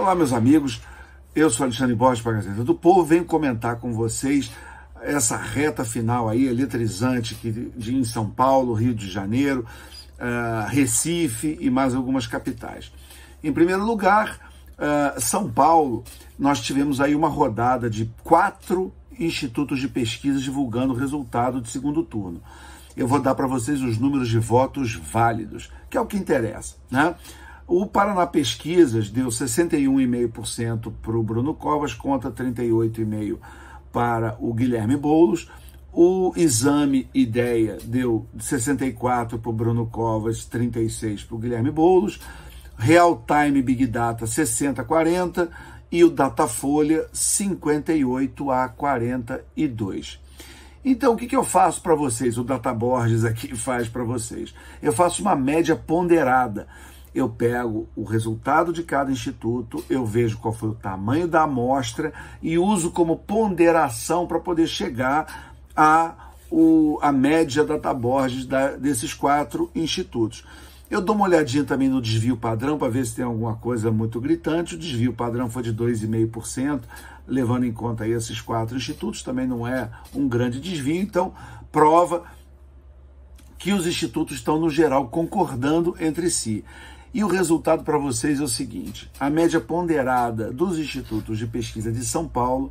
Olá, meus amigos, eu sou Alexandre Borges para a Gazeta do Povo, venho comentar com vocês essa reta final aí, eletrizante, em São Paulo, Rio de Janeiro, Recife e mais algumas capitais. Em primeiro lugar, São Paulo, nós tivemos aí uma rodada de 4 institutos de pesquisa divulgando o resultado de segundo turno. Eu vou dar para vocês os números de votos válidos, que é o que interessa, né? O Paraná Pesquisas deu 61,5% para o Bruno Covas contra 38,5% para o Guilherme Boulos. O Exame Ideia deu 64% para o Bruno Covas, 36% para o Guilherme Boulos. Real Time Big Data 60-40% e o Datafolha 58-42%. Então, o que eu faço para vocês? O Data Borges aqui faz para vocês. Eu faço uma média ponderada. Eu pego o resultado de cada instituto, eu vejo qual foi o tamanho da amostra e uso como ponderação para poder chegar à média Data Borges desses 4 institutos. Eu dou uma olhadinha também no desvio padrão para ver se tem alguma coisa muito gritante. O desvio padrão foi de 2,5%, levando em conta aí esses 4 institutos, também não é um grande desvio, então prova que os institutos estão, no geral, concordando entre si. E o resultado para vocês é o seguinte: a média ponderada dos institutos de pesquisa de São Paulo,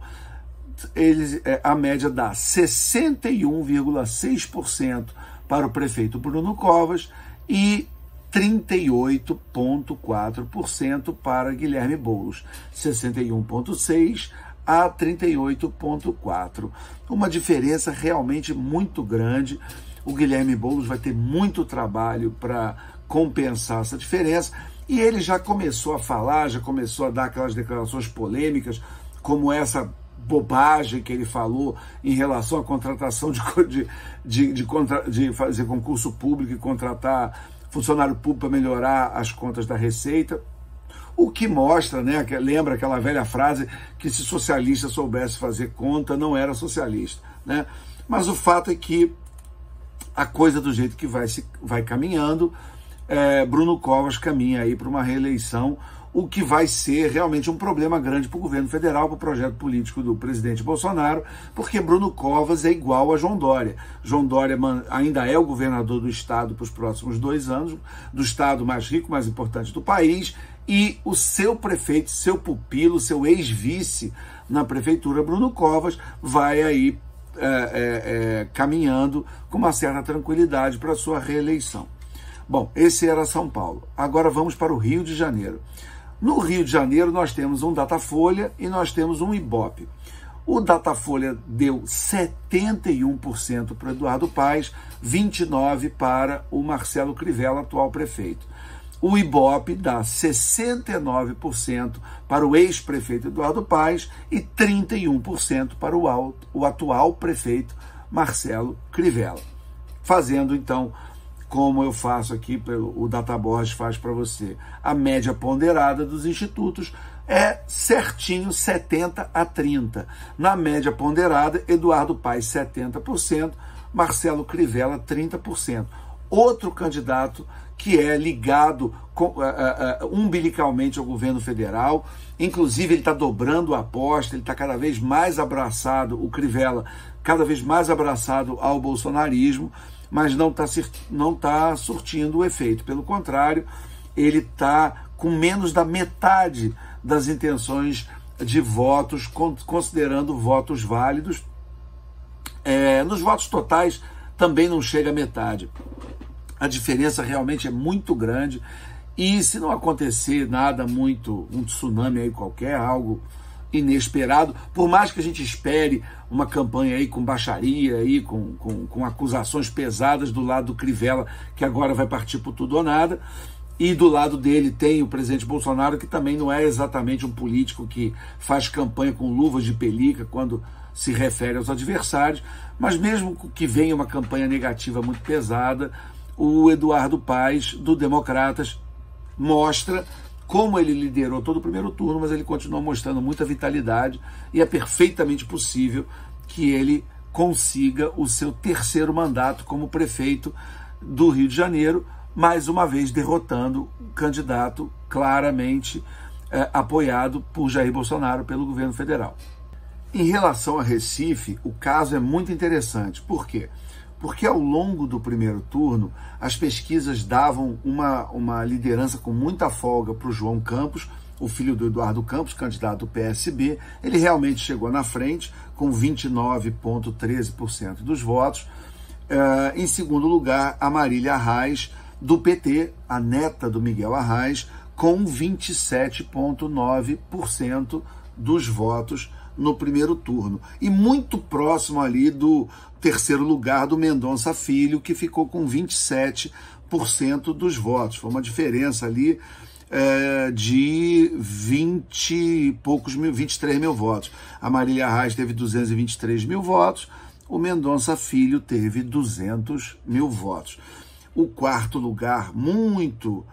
a média dá 61,6% para o prefeito Bruno Covas e 38,4% para Guilherme Boulos, 61,6% a 38,4%. Uma diferença realmente muito grande. O Guilherme Boulos vai ter muito trabalho para compensar essa diferença, e ele já começou a falar, já começou a dar aquelas declarações polêmicas, como essa bobagem que ele falou em relação à contratação de fazer concurso público e contratar funcionário público para melhorar as contas da Receita, o que mostra, né, lembra aquela velha frase que se socialista soubesse fazer conta, não era socialista, né? Mas o fato é que a coisa do jeito que vai caminhando, Bruno Covas caminha aí para uma reeleição, o que vai ser realmente um problema grande para o governo federal, para o projeto político do presidente Bolsonaro, porque Bruno Covas é igual a João Dória. João Dória ainda é o governador do estado para os próximos 2 anos, do estado mais rico, mais importante do país, e o seu prefeito, seu pupilo, seu ex-vice na prefeitura, Bruno Covas, vai aí caminhando com uma certa tranquilidade para a sua reeleição. Bom, esse era São Paulo. Agora vamos para o Rio de Janeiro. No Rio de Janeiro nós temos um Datafolha e nós temos um Ibope. O Datafolha deu 71% para o Eduardo Paes, 29% para o Marcelo Crivella, atual prefeito. O Ibope dá 69% para o ex-prefeito Eduardo Paes e 31% para o atual prefeito Marcelo Crivella. Fazendo, então, como eu faço aqui, o Data Borges faz para você, a média ponderada dos institutos é certinho 70-30. Na média ponderada, Eduardo Paes 70%, Marcelo Crivella 30%. Outro candidato que é ligado umbilicalmente ao governo federal, inclusive ele está dobrando a aposta, ele está cada vez mais abraçado, o Crivella, cada vez mais abraçado ao bolsonarismo, mas não está surtindo o efeito. Pelo contrário, ele está com menos da metade das intenções de votos, considerando votos válidos. Nos votos totais também não chega à metade. A diferença realmente é muito grande, e se não acontecer nada muito, um tsunami aí qualquer, algo inesperado, por mais que a gente espere uma campanha aí com baixaria, aí com acusações pesadas do lado do Crivella, que agora vai partir por tudo ou nada, e do lado dele tem o presidente Bolsonaro, que também não é exatamente um político que faz campanha com luvas de pelica quando se refere aos adversários, mas mesmo que venha uma campanha negativa muito pesada, o Eduardo Paes, do Democratas, mostra como ele liderou todo o primeiro turno, mas ele continua mostrando muita vitalidade, e é perfeitamente possível que ele consiga o seu 3º mandato como prefeito do Rio de Janeiro, mais uma vez derrotando o candidato claramente apoiado por Jair Bolsonaro pelo governo federal. Em relação a Recife, o caso é muito interessante. Por quê? Porque ao longo do primeiro turno, as pesquisas davam uma liderança com muita folga para o João Campos, o filho do Eduardo Campos, candidato do PSB. Ele realmente chegou na frente, com 29,13% dos votos. Em segundo lugar, a Marília Arraes, do PT, a neta do Miguel Arraes, com 27,9% dos votos no primeiro turno. E muito próximo ali do terceiro lugar do Mendonça Filho, que ficou com 27% dos votos. Foi uma diferença ali de 20 e poucos mil, 23 mil votos. A Marília Arraes teve 223 mil votos, o Mendonça Filho teve 200 mil votos. O quarto lugar, muito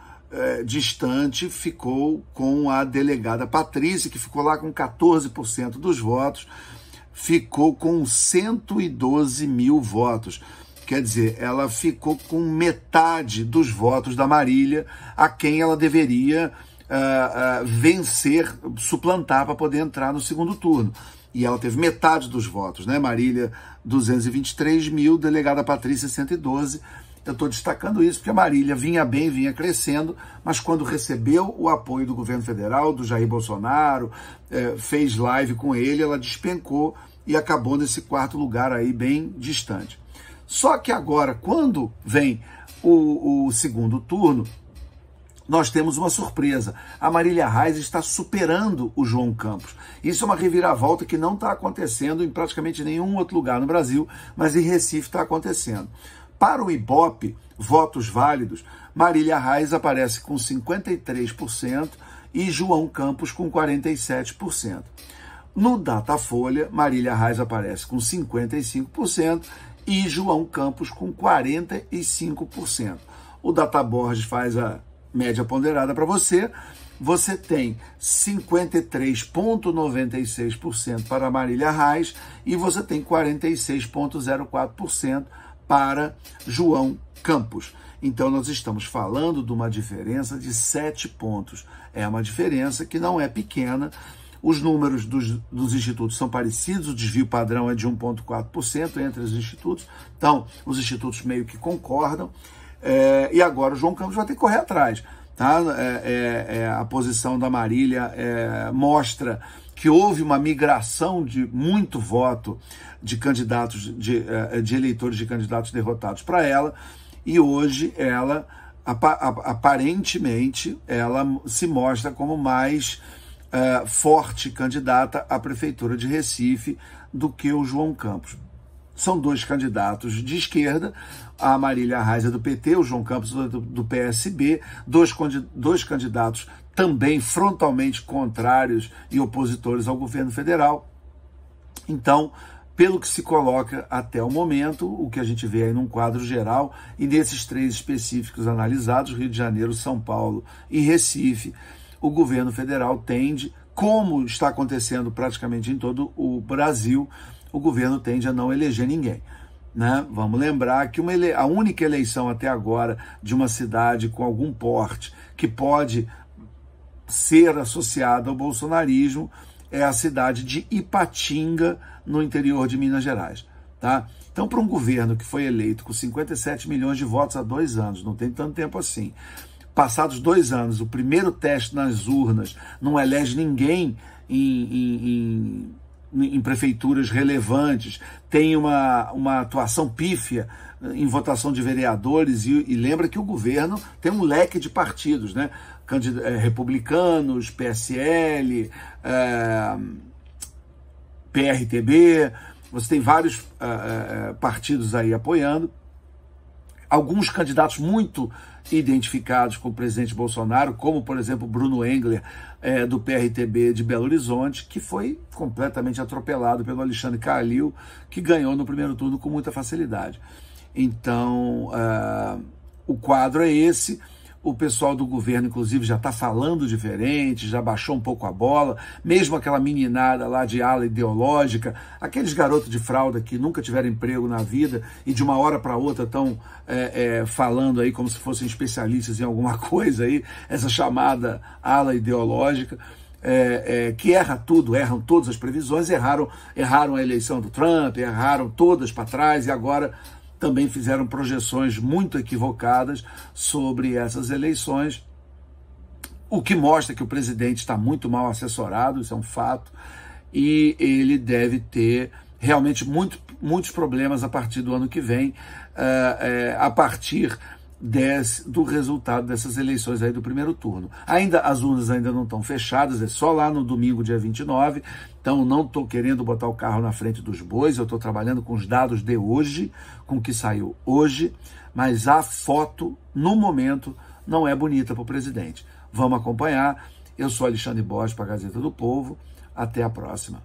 distante, ficou com a delegada Patrícia, que ficou lá com 14% dos votos, ficou com 112 mil votos. Quer dizer, ela ficou com metade dos votos da Marília, a quem ela deveria vencer, suplantar para poder entrar no segundo turno. E ela teve metade dos votos, né? Marília, 223 mil, delegada Patrícia, 112. Eu estou destacando isso porque a Marília vinha bem, vinha crescendo, mas quando recebeu o apoio do governo federal, do Jair Bolsonaro, fez live com ele, ela despencou e acabou nesse quarto lugar aí bem distante. Só que agora, quando vem o segundo turno, nós temos uma surpresa. A Marília Arraes está superando o João Campos. Isso é uma reviravolta que não está acontecendo em praticamente nenhum outro lugar no Brasil, mas em Recife está acontecendo. Para o Ibope, votos válidos, Marília Arraes aparece com 53% e João Campos com 47%. No Datafolha, Marília Arraes aparece com 55% e João Campos com 45%. O Databorges faz a média ponderada para você. Você tem 53,96% para Marília Arraes e você tem 46,04% para João Campos. Então, nós estamos falando de uma diferença de 7 pontos. É uma diferença que não é pequena. Os números dos institutos são parecidos, o desvio padrão é de 1,4% entre os institutos. Então, os institutos meio que concordam. E agora o João Campos vai ter que correr atrás. Tá? A posição da Marília mostra que houve uma migração de muito voto de candidatos, de eleitores de candidatos derrotados para ela, e hoje ela, aparentemente, ela se mostra como mais forte candidata à Prefeitura de Recife do que o João Campos. São dois candidatos de esquerda, a Marília Arraes é do PT, o João Campos do PSB, dois candidatos também frontalmente contrários e opositores ao governo federal. Então, pelo que se coloca até o momento, o que a gente vê aí num quadro geral, e desses três específicos analisados, Rio de Janeiro, São Paulo e Recife, o governo federal tende, como está acontecendo praticamente em todo o Brasil, o governo tende a não eleger ninguém. Né? Vamos lembrar que a única eleição até agora de uma cidade com algum porte que pode ser associada ao bolsonarismo é a cidade de Ipatinga, no interior de Minas Gerais. Tá? Então, para um governo que foi eleito com 57 milhões de votos há 2 anos, não tem tanto tempo assim, passados 2 anos, o primeiro teste nas urnas não elege ninguém em prefeituras relevantes, tem uma atuação pífia em votação de vereadores, e lembra que o governo tem um leque de partidos, né? Republicanos, PSL, PRTB, você tem vários partidos aí apoiando, alguns candidatos muito identificados com o presidente Bolsonaro, como, por exemplo, Bruno Engler, do PRTB de Belo Horizonte, que foi completamente atropelado pelo Alexandre Calil, que ganhou no primeiro turno com muita facilidade. Então, o quadro é esse. o pessoal do governo, inclusive, já está falando diferente, já baixou um pouco a bola, mesmo aquela meninada lá de ala ideológica, aqueles garotos de fralda que nunca tiveram emprego na vida e de uma hora para outra estão falando aí como se fossem especialistas em alguma coisa aí, essa chamada ala ideológica, que erra tudo, erram todas as previsões, erraram a eleição do Trump, erraram todas para trás e agora também fizeram projeções muito equivocadas sobre essas eleições, o que mostra que o presidente está muito mal assessorado, isso é um fato, e ele deve ter realmente muitos problemas a partir do ano que vem, a partir do resultado dessas eleições aí do primeiro turno. As urnas ainda não estão fechadas, é só lá no domingo, dia 29, então não estou querendo botar o carro na frente dos bois, eu estou trabalhando com os dados de hoje, com o que saiu hoje, mas a foto, no momento, não é bonita para o presidente. Vamos acompanhar. Eu sou Alexandre Borges para a Gazeta do Povo. Até a próxima.